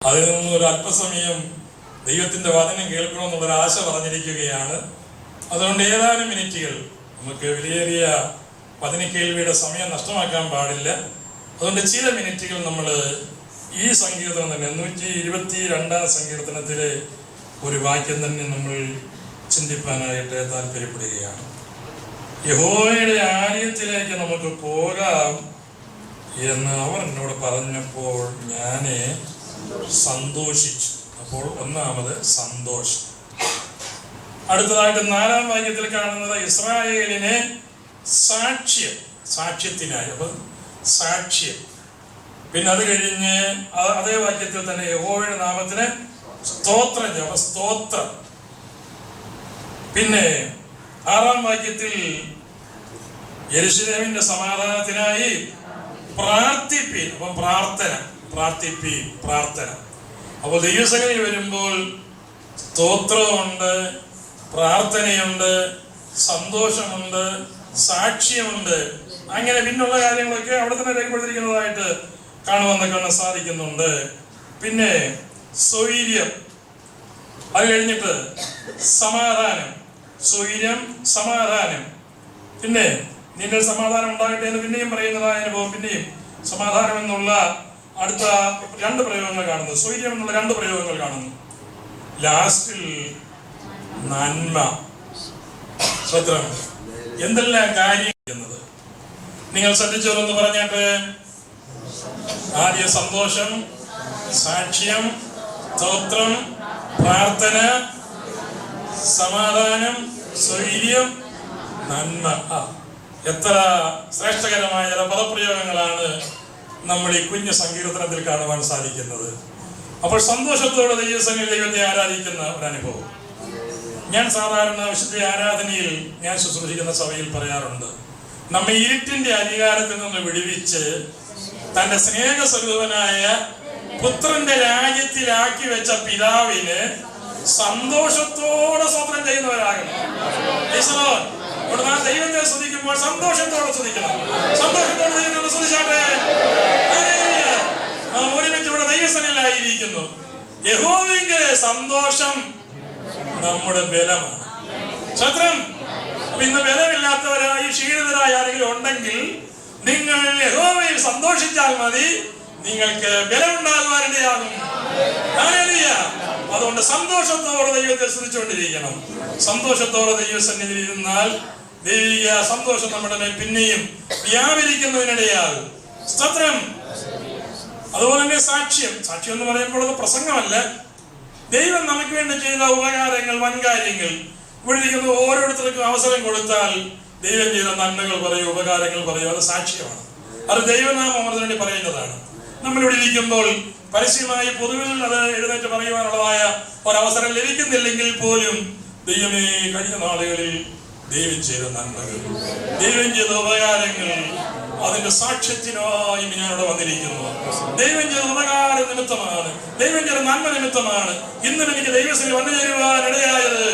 അതിൽ നിന്ന് ഒരു അല്പസമയം ദൈവത്തിന്റെ വചനം കേൾക്കണമെന്നുള്ളൊരു ആശ പറഞ്ഞിരിക്കുകയാണ്. അതുകൊണ്ട് ഏതാനും മിനിറ്റുകൾ നമുക്ക് വിലയേറിയ വചന കേൾവിയുടെ സമയം നഷ്ടമാക്കാൻ പാടില്ല. അതുകൊണ്ട് ചില മിനിറ്റുകൾ നമ്മൾ ഈ സങ്കീർത്തനം തന്നെ 122 സങ്കീർത്തനത്തിലെ ഒരു വാക്യം തന്നെ നമ്മൾ ചിന്തിപ്പാനായിട്ട് താല്പര്യപ്പെടുകയാണ്. യഹോവയുടെ ആലയത്തിലേക്ക് നമുക്ക് പോകാം എന്ന് അവർ എന്നോട് പറഞ്ഞപ്പോൾ ഞാൻ സന്തോഷിച്ചു. അപ്പോൾ ഒന്നാമത് സന്തോഷം. അടുത്തതായിട്ട് 4-ാം വാക്യത്തിൽ കാണുന്നത് ഇസ്രായേലിനെ സാക്ഷ്യത്തിനായി. അപ്പൊ സാക്ഷ്യം. പിന്നെ അത് കഴിഞ്ഞ് അതേ വാക്യത്തിൽ തന്നെ യഹോവയുടെ നാമത്തിന് സ്തോത്രം. അപ്പൊ സ്തോത്രം. പിന്നെ 6-ാം വാക്യത്തിൽ യെരൂശലേമിന്റെ സമാധാനത്തിനായി പ്രാർത്ഥിപ്പീൻ. അപ്പൊ പ്രാർത്ഥന. അപ്പോൾ ദൈവസന്നിധിയിൽ വരുമ്പോൾ സ്തോത്രമുണ്ട്, പ്രാർത്ഥനയുണ്ട്, സന്തോഷമുണ്ട്, സാക്ഷ്യമുണ്ട്. അങ്ങനെ പിന്നുള്ള കാര്യങ്ങളൊക്കെ അവിടെ തന്നെ രേഖപ്പെടുത്തിയിരിക്കുന്നതായിട്ട് കാണുവാൻ സാധിക്കുന്നുണ്ട്. പിന്നെ സ്വൈര്യം, അത് കഴിഞ്ഞിട്ട് സമാധാനം. സ്വൈര്യം, സമാധാനം. പിന്നെ നിന്റെ സമാധാനം ഉണ്ടാകട്ടെ എന്ന് പിന്നെയും പറയുന്നതായ അനുഭവം. പിന്നെയും സമാധാനം എന്നുള്ള അടുത്ത 2 പ്രയോഗങ്ങൾ കാണുന്നു. സ്വൈര്യം എന്നുള്ള 2 പ്രയോഗങ്ങൾ കാണുന്നു. ലാസ്റ്റിൽ നന്മ. സ്വത്രം. എന്തെല്ലാം കാര്യം ചെയ്യുന്നത് നിങ്ങൾ ശ്രദ്ധിച്ചോന്ന് പറഞ്ഞാട്ട്. ആദ്യ സന്തോഷം, സാക്ഷ്യം, സ്തോത്രം, പ്രാർത്ഥന, സമാധാനം, സ്വൈര്യം, നന്മ. എത്ര ശ്രേഷ്ഠകരമായ ചില പദപ്രയോഗങ്ങളാണ് നമ്മൾ ഈ കുഞ്ഞു സങ്കീർത്തനത്തിൽ കാണുവാൻ സാധിക്കുന്നത്. അപ്പോൾ സന്തോഷത്തോടെ ദൈവത്തെ ആരാധിക്കുന്ന ഒരനുഭവം. ഞാൻ സാധാരണ വിശുദ്ധ ആരാധനയിൽ ഞാൻ ശുശ്രൂഷിക്കുന്ന സഭയിൽ പറയാറുണ്ട്, നമ്മെ ഇരുട്ടിന്റെ അധികാരത്തിൽ നിന്ന് വിടുവിച്ച് തന്റെ സ്നേഹസ്വരൂപനായ പുത്രന്റെ രാജ്യത്തിലാക്കി വെച്ച പിതാവിന് സന്തോഷത്തോടെ സ്വപ്നം ചെയ്യുന്നവരാകണം. ദൈവത്തെ സ്തുതിക്കുമ്പോൾ സന്തോഷത്തോടെ സ്തുതിക്കണം. സന്തോഷത്തോടെ ദൈവത്തെ സ്തുതിച്ചാട്ടെ. ഒരുമിച്ച് ഇവിടെ ദൈവസനയിലായിരിക്കുന്നു. യഹോവയുടെ സന്തോഷം നമ്മുടെ ബലമാണ്. ക്ഷത്രം. ഇന്ന് ബലമില്ലാത്തവരായി ക്ഷീണിതരായ ആരെങ്കിലും ഉണ്ടെങ്കിൽ നിങ്ങൾ യഹോവയിൽ സന്തോഷിച്ചാൽ മതി, നിങ്ങൾക്ക് ബലമുണ്ടാകുവാനിടയാകും. അതുകൊണ്ട് സന്തോഷത്തോടെ ദൈവത്തെ സ്തുതിച്ചുകൊണ്ടിരിക്കണം. സന്തോഷത്തോടെ ദൈവസന്നിധിയിൽ ഇരുന്നാൽ ദൈവിക സന്തോഷം നമ്മുടെ മേൽ പിന്നെയും വ്യാപരിക്കുന്നതിനിടയാകും. സ്തോത്രം. അതുപോലെ തന്നെ സാക്ഷ്യം എന്ന് പറയുമ്പോൾ അത് പ്രസംഗമല്ല. ദൈവം നമുക്ക് വേണ്ടി ചെയ്ത ഉപകാരങ്ങൾ, വൻകാര്യങ്ങൾ ഇവിടെ ഇരിക്കുന്ന ഓരോരുത്തർക്കും അവസരം കൊടുത്താൽ ദൈവം ചെയ്ത നന്മകൾ പറയും, ഉപകാരങ്ങൾ പറയും. അത് സാക്ഷ്യമാണ്. അത് ദൈവനാമത്തിന് വേണ്ടി പറയുന്നതാണ്. നമ്മളിവിടെ ഇരിക്കുമ്പോൾ പരസ്യമായി പൊതുവിൽ അത് എഴുന്നേറ്റ് പറയുവാനുള്ളതായ ഒരവസരം ലഭിക്കുന്നില്ലെങ്കിൽ പോലും ദൈവമേ, കഴിഞ്ഞ നാളുകളിൽ ദൈവം ചെയ്ത നന്മകൾ, ദൈവം ചെയ്ത ഉപകാരങ്ങൾ, അതിന്റെ സാക്ഷ്യത്തിനായി ഞാനിവിടെ വന്നിരിക്കുന്നു. ദൈവം ചെയ്ത ഉപകാര നിമിത്തമാണ്, ദൈവം ചെയ്ത നന്മ നിമിത്തമാണ് ഇന്നും എനിക്ക് ദൈവത്തിൽ വന്നു ചേരുവാനിടയായത്.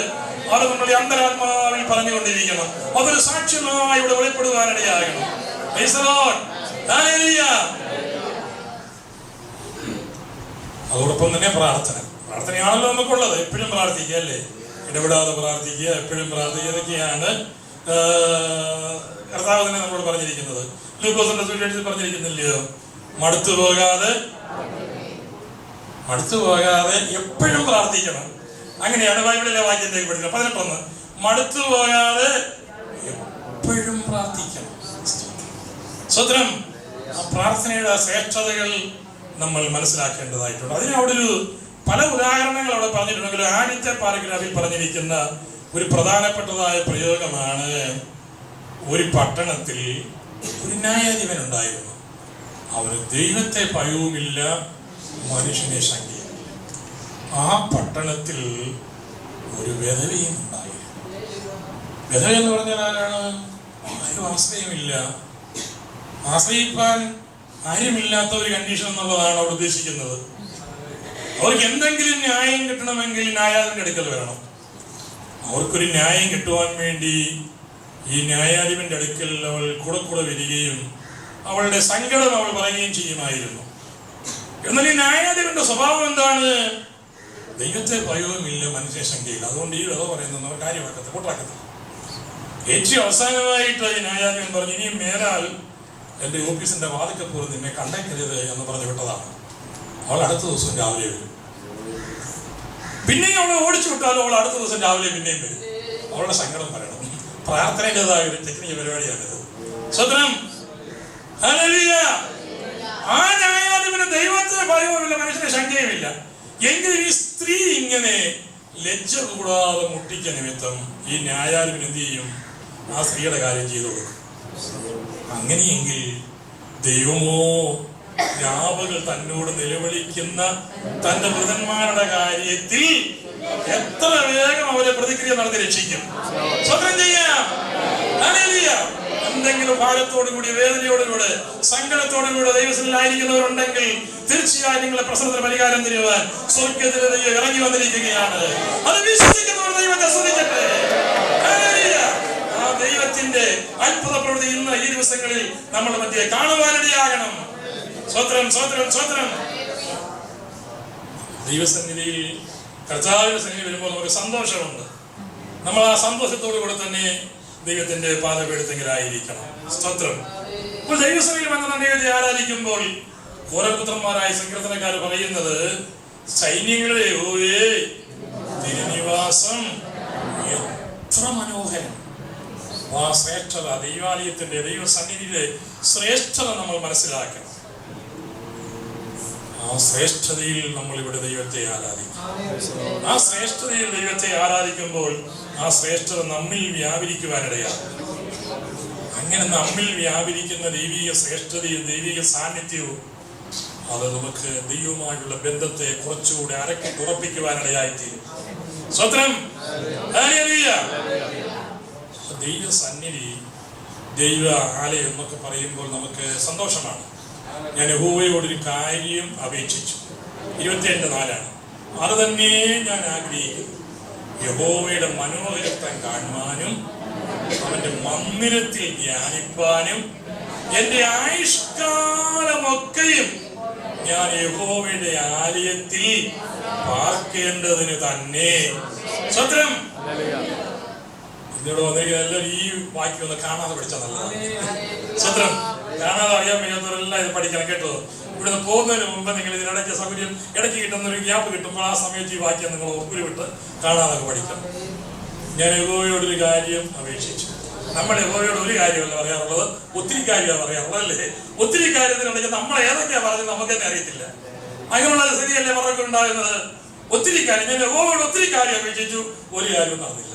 അത് നമ്മൾ അന്തരാത്മാവിൽ പറഞ്ഞുകൊണ്ടിരിക്കണം. അതൊരു സാക്ഷ്യമായി ഇവിടെ വെളിപ്പെടുവാനിടയാകണം. അതോടൊപ്പം തന്നെ പ്രാർത്ഥനയാണല്ലോ നമുക്കുള്ളത്. എപ്പോഴും പ്രാർത്ഥിക്കുക, അല്ലേ? ഇടപെടാതെ പ്രാർത്ഥിക്കുക, എപ്പോഴും പ്രാർത്ഥിക്കുക. ഇതൊക്കെയാണ് കർത്താവ് തന്നെ നമ്മളോട് പറഞ്ഞിരിക്കുന്നത്. ലൂക്കോസിന്റെ സുവിശേഷത്തിൽ പറഞ്ഞിരിക്കുന്നില്ലയോ, മടുത്തു പോകാതെ എപ്പോഴും പ്രാർത്ഥിക്കണം. അങ്ങനെയാണ് ബൈബിളിലെ വാക്യത്തേക്ക് പഠിക്കുന്നത്. 18 മടുത്തു പോകാതെ എപ്പോഴും പ്രാർത്ഥിക്കണം. സ്വത്രം. ആ പ്രാർത്ഥനയുടെ ശ്രേഷ്ഠതകൾ നമ്മൾ മനസ്സിലാക്കേണ്ടതായിട്ടുണ്ട്. അതിനവിടെ പല ഉദാഹരണങ്ങൾ അവിടെ പറഞ്ഞിട്ടുണ്ടെങ്കിലും ആദ്യത്തെ പാരഗ്രാഫിൽ പറഞ്ഞിരിക്കുന്ന ഒരു പ്രധാനപ്പെട്ടതായ പ്രയോഗമാണ്, ഒരു പട്ടണത്തിൽ ഒരു ന്യായാധിപൻ ഉണ്ടായിരുന്നു. അവന് ദൈവത്തെ ഭയവുമില്ല, മനുഷ്യനെ ശങ്കയില്ല. ആ പട്ടണത്തിൽ ഒരു വിധവയും ഉണ്ടായിരുന്നു. വിധവ എന്ന് പറഞ്ഞാൽ ആരാണ്? ആരും ആശ്രയമില്ല, ആശ്രയിപ്പാൻ ആരുമില്ലാത്ത ഒരു കണ്ടീഷൻ എന്നുള്ളതാണ് അവിടെ ഉദ്ദേശിക്കുന്നത്. അവർക്ക് എന്തെങ്കിലും ന്യായം കിട്ടണമെങ്കിൽ ന്യായാധിപന്റെ അടുക്കൽ വരണം. അവർക്കൊരു ന്യായം കിട്ടുവാൻ വേണ്ടി ഈ ന്യായാധിപന്റെ അടുക്കൽ അവൾ കൂടെ വരികയും അവളുടെ സങ്കടം അവൾ പറയുകയും ചെയ്യുമായിരുന്നു. എന്നാൽ ഈ ന്യായാധിപന്റെ സ്വഭാവം എന്താണ്? ദൈവത്തെ ഭയവുമില്ല, മനുഷ്യ ശങ്കയില്ല. അതുകൊണ്ട് ഈ വിധ പറയുന്നത് അവർ കാര്യമാക്കത്തില്ല, കൂട്ടാക്കത്തില്ല. ഏറ്റവും അവസാനമായിട്ട് ഈ ന്യായാധിപൻ പറഞ്ഞു, ഇനിയും മേലാൽ എന്റെ ഓഫീസിന്റെ വാതിക്കൽ പോലും നിന്നെ കണ്ടേക്കരുത് എന്ന് പറഞ്ഞു വിട്ടതാണ്. അവൾ അടുത്ത ദിവസം രാവിലെ വരും. പിന്നെയും അവളെ ഓടിച്ചു വിട്ടാലും അവൾ അടുത്ത ദിവസം രാവിലെ പിന്നെയും വരും. അവളുടെ സങ്കടം പറയണം. പ്രാർത്ഥനയുടേതായ ഒരു ടെക്നിക്കൽ പരിപാടിയാണിത്. സ്വതന്ത്രം. ആ ന്യായാധിപന് ദൈവത്തെ ഭയവുമില്ല, മനുഷ്യനെ ശങ്കയുമില്ല. എങ്കിലും ഈ സ്ത്രീ ഇങ്ങനെ ലജ്ജ കൂടാതെ മുട്ടിക്ക നിമിത്തം ഈ ന്യായാധിപൻ എന്ത് ചെയ്യും? ആ സ്ത്രീയുടെ കാര്യം ചെയ്തു കൊടുക്കും. അങ്ങനെയെങ്കിൽ ദൈവമോ രാവുകൾ തന്നോട് നിലവിളിക്കുന്ന തന്റെ മൃതന്മാരുടെ കാര്യത്തിൽ എത്ര വേഗം അവരെ പ്രതിക്രിയ നടത്തി രക്ഷിക്കും. സ്വതന്ത്രം ചെയ്യാം. എന്തെങ്കിലും ഭാരത്തോടുകൂടി, വേദനയോടുകൂടെ, സങ്കടത്തോടുകൂടെ ദൈവത്തിലായിരിക്കുന്നവരുണ്ടെങ്കിൽ തീർച്ചയായും നിങ്ങളെ പ്രശ്നത്തിന് പരിഹാരം തരുവാൻ സ്വർഗ്ഗത്തിലെ ദൈവം ഇറങ്ങി വന്നിരിക്കുകയാണ്. അത് വിശ്വസിക്കുന്നവർ ദൈവത്തെ സ്തുതിക്കട്ടെ. ആ ദൈവത്തിന്റെ അത്ഭുത പ്രവൃത്തി ഇന്ന് ഈ ദിവസങ്ങളിൽ നമ്മുടെ മധ്യേ കാണുവാനിടയാകണം. സ്വതന്ത്രം, സ്വതന്ത്രം, സ്വതന്ത്രം. ദൈവസന്നിധിയിൽ, കർത്താവിന്റെ സന്നിധി വരുമ്പോൾ നമുക്ക് സന്തോഷമുണ്ട്. നമ്മൾ ആ സന്തോഷത്തോടു കൂടെ തന്നെ ദൈവത്തിന്റെ പാദപീഠത്തിലായിരിക്കണം. സ്തോത്രം. ഇപ്പോൾ ദൈവസഭയിൽ വന്ന ദൈവത്തെ ആരാധിക്കുമ്പോൾ ഘോരപുത്രന്മാരായ സങ്കീർത്തനക്കാർ പറയുന്നത്, സൈന്യങ്ങളെ യഹോവേ തിരുനിവാസം എത്ര മനോഹരം. ആ ശ്രേഷ്ഠത, ദൈവാലയത്തിന്റെ, ദൈവസന്നിധിയിലെ ശ്രേഷ്ഠത നമ്മൾ മനസ്സിലാക്കണം. ആ ശ്രേഷ്ഠതയിൽ നമ്മൾ ഇവിടെ ദൈവത്തെ ആരാധിക്കും. ആ ശ്രേഷ്ഠതയിൽ ദൈവത്തെ ആരാധിക്കുമ്പോൾ ആ ശ്രേഷ്ഠത നമ്മിൽ വ്യാപരിക്കുവാനിടയാണ്. അങ്ങനെ നമ്മിൽ വ്യാപരിക്കുന്ന ദൈവിക ശ്രേഷ്ഠതയും ദൈവിക സാന്നിധ്യവും അത് നമുക്ക് ദൈവവുമായുള്ള ബന്ധത്തെ കുറച്ചുകൂടെ അരക്കി ഉറപ്പിക്കുവാനിടയായിത്തീരും. സ്വതന്ത്രം. ദൈവ സന്നിധി, ദൈവ ആലയം എന്നൊക്കെ പറയുമ്പോൾ നമുക്ക് സന്തോഷമാണ്. ഞാൻ യഹോവയോടൊരു കാര്യം അപേക്ഷിച്ചു. 27:4 അത് തന്നെ ഞാൻ ആഗ്രഹിക്കുന്നു, യഹോവയുടെ മനോഹരത്വം കാണുവാനും അവന്റെ മന്ദിരത്തിൽ ധ്യാനിപ്പാനും എന്റെ ആയുഷ്കാലമൊക്കെയും ഞാൻ യഹോവയുടെ ആലയത്തിൽ പാർക്കേണ്ടതിന് തന്നെ. സ്വതന്ത്രം. ഇതിനോട് വന്നിരിക്കുന്ന എല്ലാവരും ഈ വാക്യം ഒന്ന് കാണാതെ പഠിച്ചാൽ നല്ലതാണ്. സ്വതന്ത്രം. കാണാതെ അറിയാൻ വയ്യാത്തവരെല്ലാം ഇത് പഠിക്കണം കേട്ടോ. ഇവിടുന്ന് പോകുന്നതിന് മുമ്പ് നിങ്ങൾ ഇതിനിടയ്ക്ക് സൗകര്യം, ഇടയ്ക്ക് കിട്ടുന്ന ഒരു ഗ്യാപ്പ് കിട്ടുമ്പോൾ ആ സമയത്ത് ഈ വാക്യം നിങ്ങൾ ഉരുവിട്ട് കാണാതെ പഠിക്കണം. ഞാൻ യഹോവയോടൊരു കാര്യം അപേക്ഷിച്ചു. നമ്മൾ യഹോവയോട് ഒരു കാര്യമല്ല പറയാറുള്ളത്, ഒത്തിരി കാര്യമാണ് പറയാറുള്ളത് അല്ലേ? ഒത്തിരി കാര്യത്തിനുണ്ടെങ്കിൽ നമ്മൾ ഏതൊക്കെയാ പറഞ്ഞത് നമുക്ക് തന്നെ അറിയത്തില്ല. അങ്ങനെയുള്ള സ്ഥിതിയല്ലേ പറഞ്ഞൊക്കെ ഉണ്ടാകുന്നത്. ഒത്തിരി കാര്യം, ഞാൻ യഹോവയോട് ഒത്തിരി കാര്യം അപേക്ഷിച്ചു, ഒരു കാര്യവും നടന്നില്ല.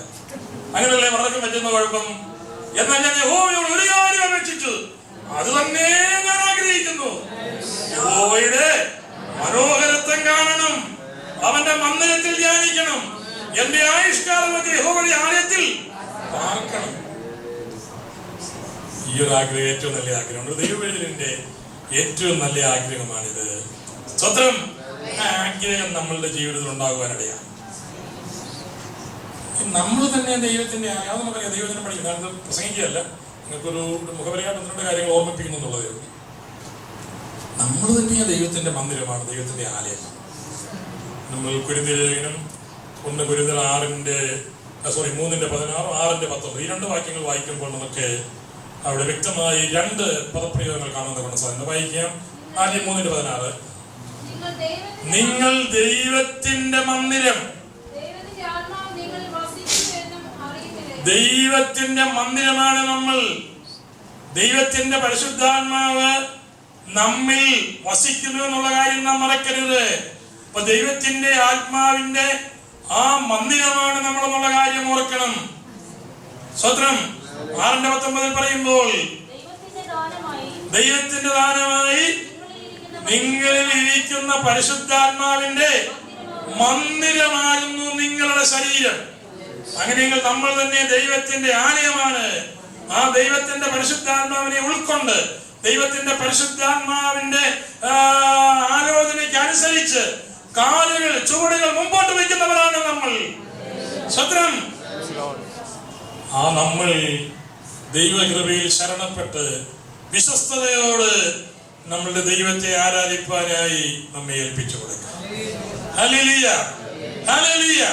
അങ്ങനെയല്ലേ പറഞ്ഞൊക്കെ പറ്റുന്ന കുഴപ്പം. എന്നാൽ ഞാൻ യഹോവയോട് ഒരു കാര്യം അപേക്ഷിച്ചു, അത് തന്നെ ഞാൻ ആഗ്രഹിക്കുന്നു, യഹോവയുടെ മനോഹരത്വം കാണണം, അവന്റെ മന്ദിരത്തിൽ ധ്യാനിക്കണം, എന്റെ ആയുഷ്കാലമൊക്കെ യഹോവയുടെ ആലയത്തിൽ പാർക്കണം. ഈ ഒരു ആഗ്രഹം ഏറ്റവും നല്ല ആഗ്രഹമാണ്. ദൈവവേദനന്റെ ഏറ്റവും നല്ല ആഗ്രഹമാണിത്. സ്വതന്ത്രം. ആഗ്രഹം നമ്മളുടെ ജീവിതത്തിൽ ഉണ്ടാകുവാനിടയാണ്. നമ്മൾ തന്നെ ദൈവത്തിന്റെ, അത് നമുക്കറിയാം, ദൈവത്തിനെ പഠിക്കും. കാരണം പ്രസംഗിക്കുകയല്ല, നിങ്ങൾക്കൊരു മുഖപരിഹാരം 12 കാര്യങ്ങൾ ഓർമ്മിപ്പിക്കുന്നു എന്നുള്ളതേ ഉള്ളൂ. നമ്മൾ തന്നെ ദൈവത്തിന്റെ മന്ദിരമാണ്, ദൈവത്തിന്റെ ആലയം. നമ്മൾ കുരിന്ത്യലേഖനം 1 കൊരിന്ത്യർ 3:16, 6:19 ഈ 2 വാക്യങ്ങൾ വായിക്കുമ്പോൾ നമുക്ക് അവിടെ വ്യക്തമായി 2 പദപ്രയോഗങ്ങൾ കാണുന്നത് സാധിക്കും. വായിക്കാം. ആദ്യം 3:16, നിങ്ങൾ ദൈവത്തിന്റെ മന്ദിരം. ദൈവത്തിന്റെ മന്ദിരമാണ് നമ്മൾ. ദൈവത്തിന്റെ പരിശുദ്ധാത്മാവ് നമ്മിൽ വസിക്കുന്നു എന്നുള്ള കാര്യം നാം മറക്കരുത്. അപ്പൊ ദൈവത്തിന്റെ ആത്മാവിന്റെ ആ മന്ദിരമാണ് നമ്മൾ എന്നുള്ള കാര്യം ഓർക്കണം. സ്വതന്ത്രം. 6:19 പറയുമ്പോൾ ദൈവത്തിന്റെ ദാനമായി നിങ്ങളിൽ ഇരിക്കുന്ന പരിശുദ്ധാത്മാവിന്റെ മന്ദിരമാകുന്നു നിങ്ങളുടെ ശരീരം. അങ്ങനെയെങ്കിൽ നമ്മൾ തന്നെ ദൈവത്തിന്റെ ആലയമാണ്. ആ ദൈവത്തിന്റെ പരിശുദ്ധാത്മാവിനെ ഉൾക്കൊണ്ട് ദൈവത്തിന്റെ പരിശുദ്ധാത്മാവിന്റെ ആലോചനയ്ക്ക് അനുസരിച്ച് കാലുകൾ, ചുവടുകൾ മുമ്പോട്ട് വയ്ക്കുന്നവരാണ് നമ്മൾ. സ്വതന്ത്രം. ആ നമ്മൾ ദൈവകൃപയിൽ ശരണപ്പെട്ട് വിശ്വസ്തയോട് നമ്മളുടെ ദൈവത്തെ ആരാധിപ്പാനായി നമ്മെ ഏൽപ്പിച്ചു കൊടുക്കാം. Hallelujah, hallelujah.